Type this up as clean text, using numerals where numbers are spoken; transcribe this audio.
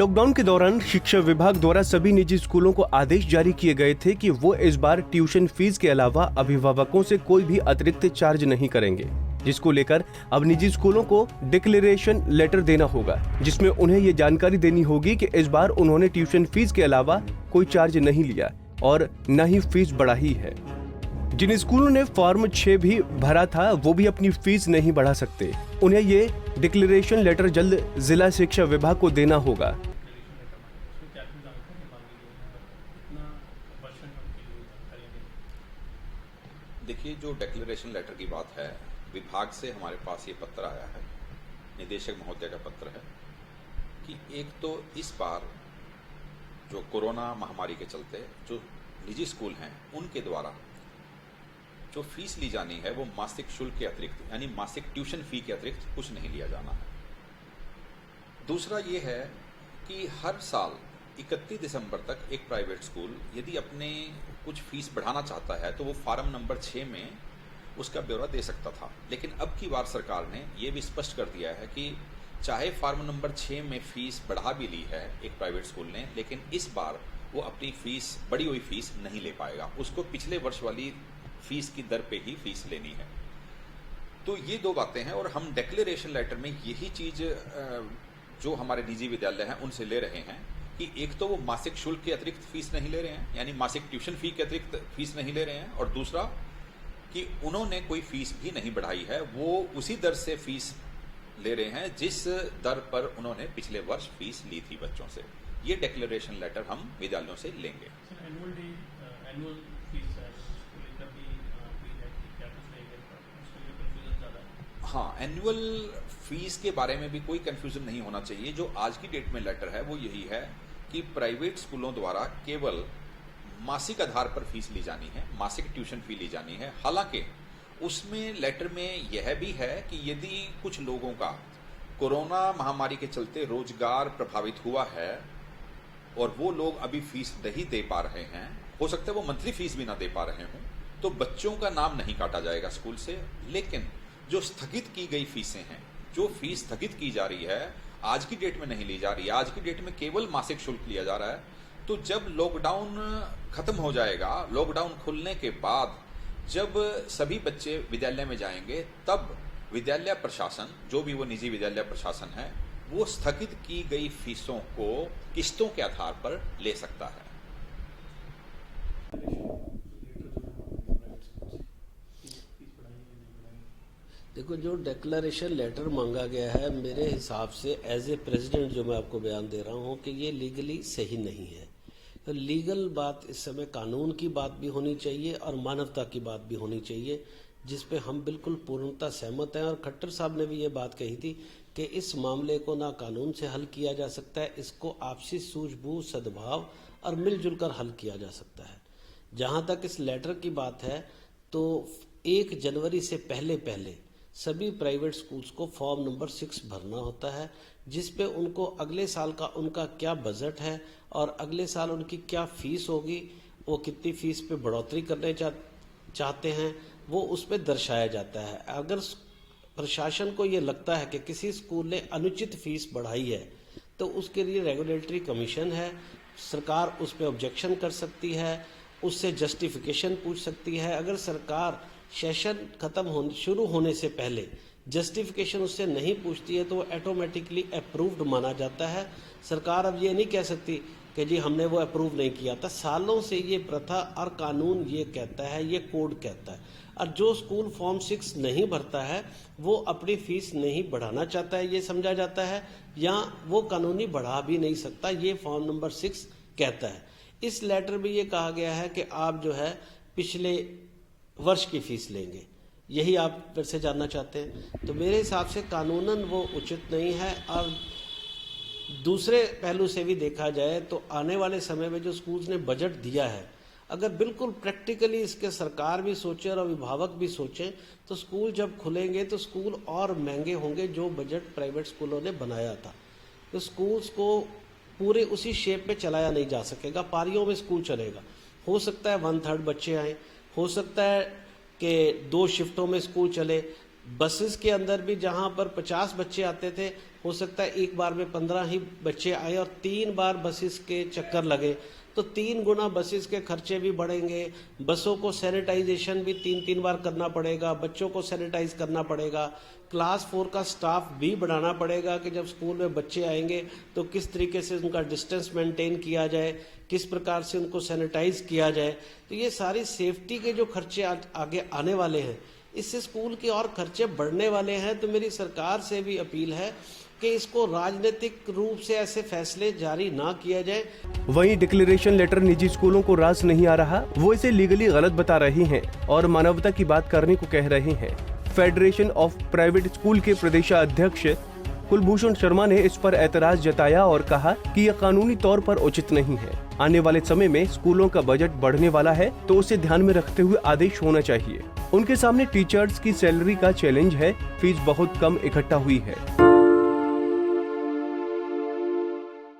Lockdown के दौरान शिक्षा विभाग द्वारा सभी निजी स्कूलों को आदेश जारी किए गए थे कि वो इस बार ट्यूशन फीस के अलावा अभिभावकों से कोई भी अतिरिक्त चार्ज नहीं करेंगे, जिसको लेकर अब निजी स्कूलों को डिक्लेरेशन लेटर देना होगा, जिसमें उन्हें ये जानकारी देनी होगी कि इस बार उन्होंने ट्यूशन फीस के अलावा कोई चार्ज नहीं लिया और न ही फीस बढ़ाई है। जिन स्कूलों ने फॉर्म 6 भी भरा था वो भी अपनी फीस नहीं बढ़ा सकते। उन्हें ये डिक्लेरेशन लेटर जल्द जिला शिक्षा विभाग को देना होगा। देखिए, जो डिक्लेरेशन लेटर की बात है, विभाग से हमारे पास ये पत्र आया है, निदेशक महोदय का पत्र है कि एक तो इस बार जो कोरोना महामारी के चलते जो निजी स्कूल हैं उनके द्वारा जो फीस ली जानी है वो मासिक शुल्क के अतिरिक्त यानी मासिक ट्यूशन फी के अतिरिक्त कुछ नहीं लिया जाना है। दूसरा ये है कि हर साल 31 दिसंबर तक एक प्राइवेट स्कूल यदि अपने कुछ फीस बढ़ाना चाहता है तो वो फार्म नंबर 6 में उसका ब्यौरा दे सकता था, लेकिन अब की बार सरकार ने ये भी स्पष्ट कर दिया है कि चाहे फार्म नंबर 6 में फीस बढ़ा भी ली है एक प्राइवेट स्कूल ने, लेकिन इस बार वो अपनी फीस बढ़ी हुई फीस नहीं ले पाएगा, उसको पिछले वर्ष वाली फीस की दर पे ही फीस लेनी है। तो ये दो बातें हैं और हम डिक्लेरेशन लेटर में यही चीज जो हमारे निजी विद्यालय हैं उनसे ले रहे हैं कि एक तो वो मासिक शुल्क के अतिरिक्त फीस नहीं ले रहे हैं, यानी मासिक ट्यूशन फी के अतिरिक्त फीस नहीं ले रहे हैं, और दूसरा कि उन्होंने कोई फीस भी नहीं बढ़ाई है, वो उसी दर से फीस ले रहे हैं जिस दर पर उन्होंने पिछले वर्ष फीस ली थी बच्चों से। ये डिक्लेरेशन लेटर हम विद्यालयों से लेंगे। हाँ, एनुअल फीस के बारे में भी कोई कंफ्यूजन नहीं होना चाहिए। जो आज की डेट में लेटर है वो यही है कि प्राइवेट स्कूलों द्वारा केवल मासिक आधार पर फीस ली जानी है, मासिक ट्यूशन फी ली जानी है। हालांकि उसमें लेटर में यह भी है कि यदि कुछ लोगों का कोरोना महामारी के चलते रोजगार प्रभावित हुआ है और वो लोग अभी फीस नहीं दे पा रहे हैं, हो सकता है वो मंथली फीस भी ना दे पा रहे हों, तो बच्चों का नाम नहीं काटा जाएगा स्कूल से। लेकिन जो स्थगित की गई फीसें हैं, जो फीस स्थगित की जा रही है, आज की डेट में नहीं ली जा रही है, आज की डेट में केवल मासिक शुल्क लिया जा रहा है। तो जब लॉकडाउन खत्म हो जाएगा, लॉकडाउन खुलने के बाद जब सभी बच्चे विद्यालय में जाएंगे, तब विद्यालय प्रशासन, जो भी वो निजी विद्यालय प्रशासन है, वो स्थगित की गई फीसों को किस्तों के आधार पर ले सकता है। देखो, जो डिक्लेरेशन लेटर मांगा गया है, मेरे हिसाब से एज ए प्रेसिडेंट जो मैं आपको बयान दे रहा हूँ कि ये लीगली सही नहीं है। तो लीगल बात इस समय कानून की बात भी होनी चाहिए और मानवता की बात भी होनी चाहिए, जिस पे हम बिल्कुल पूर्णतः सहमत हैं। और खट्टर साहब ने भी ये बात कही थी कि इस मामले को ना कानून से हल किया जा सकता है, इसको आपसी सूझबूझ, सद्भाव और मिलजुल कर हल किया जा सकता है। जहाँ तक इस लेटर की बात है, तो 1 जनवरी से पहले सभी प्राइवेट स्कूल्स को फॉर्म नंबर 6 भरना होता है, जिस पे उनको अगले साल का उनका क्या बजट है और अगले साल उनकी क्या फीस होगी, वो कितनी फीस पे बढ़ोतरी करने चाहते हैं, वो उस पे दर्शाया जाता है। अगर प्रशासन को ये लगता है कि किसी स्कूल ने अनुचित फीस बढ़ाई है तो उसके लिए रेगुलेटरी कमीशन है, सरकार उस पर ऑब्जेक्शन कर सकती है, उससे जस्टिफिकेशन पूछ सकती है। अगर सरकार सेशन शुरू होने से पहले जस्टिफिकेशन उससे नहीं पूछती है तो वो ऑटोमेटिकली अप्रूव्ड माना जाता है। सरकार अब ये नहीं कह सकती कि जी हमने वो अप्रूव नहीं किया था। सालों से ये प्रथा और कानून ये कहता है, ये कोड कहता है। और जो स्कूल फॉर्म 6 नहीं भरता है वो अपनी फीस नहीं बढ़ाना चाहता है, ये समझा जाता है, या वो कानूनी बढ़ा भी नहीं सकता, ये फॉर्म नंबर 6 कहता है। इस लेटर में ये कहा गया है कि आप जो है पिछले वर्ष की फीस लेंगे, यही आप फिर से जानना चाहते हैं। तो मेरे हिसाब से कानूनन वो उचित नहीं है। और दूसरे पहलू से भी देखा जाए तो आने वाले समय में जो स्कूल्स ने बजट दिया है, अगर बिल्कुल प्रैक्टिकली इसके सरकार भी सोचे और अभिभावक भी सोचें तो स्कूल जब खुलेंगे तो स्कूल और महंगे होंगे जो बजट प्राइवेट स्कूलों ने बनाया था। तो स्कूल्स को पूरे उसी शेप में चलाया नहीं जा सकेगा, पारियों में स्कूल चलेगा। हो सकता है 1/3 बच्चे आए, हो सकता है कि 2 शिफ्टों में स्कूल चले। बसेस के अंदर भी जहां पर 50 बच्चे आते थे हो सकता है एक बार में 15 ही बच्चे आए और 3 बार बसेस के चक्कर लगे, तो 3 गुना बसेस के खर्चे भी बढ़ेंगे। बसों को सैनिटाइजेशन भी 3-3 बार करना पड़ेगा, बच्चों को सैनिटाइज करना पड़ेगा, क्लास 4 का स्टाफ भी बढ़ाना पड़ेगा कि जब स्कूल में बच्चे आएंगे तो किस तरीके से उनका डिस्टेंस मेंटेन किया जाए, किस प्रकार से उनको सैनिटाइज किया जाए। तो ये सारी सेफ्टी के जो खर्चे आगे आने वाले हैं, इससे स्कूल के और खर्चे बढ़ने वाले हैं। तो मेरी सरकार से भी अपील है कि इसको राजनीतिक रूप से ऐसे फैसले जारी ना किया जाए। वहीं डिक्लेरेशन लेटर निजी स्कूलों को रास नहीं आ रहा, वो इसे लीगली गलत बता रही हैं और मानवता की बात करने को कह रहे हैं। फेडरेशन ऑफ प्राइवेट स्कूल के प्रदेशाध्यक्ष कुलभूषण शर्मा ने इस पर ऐतराज जताया और कहा कि यह कानूनी तौर पर उचित नहीं है। आने वाले समय में स्कूलों का बजट बढ़ने वाला है, तो उसे ध्यान में रखते हुए आदेश होना चाहिए। उनके सामने टीचर्स की सैलरी का चैलेंज है, फीस बहुत कम इकट्ठा हुई है।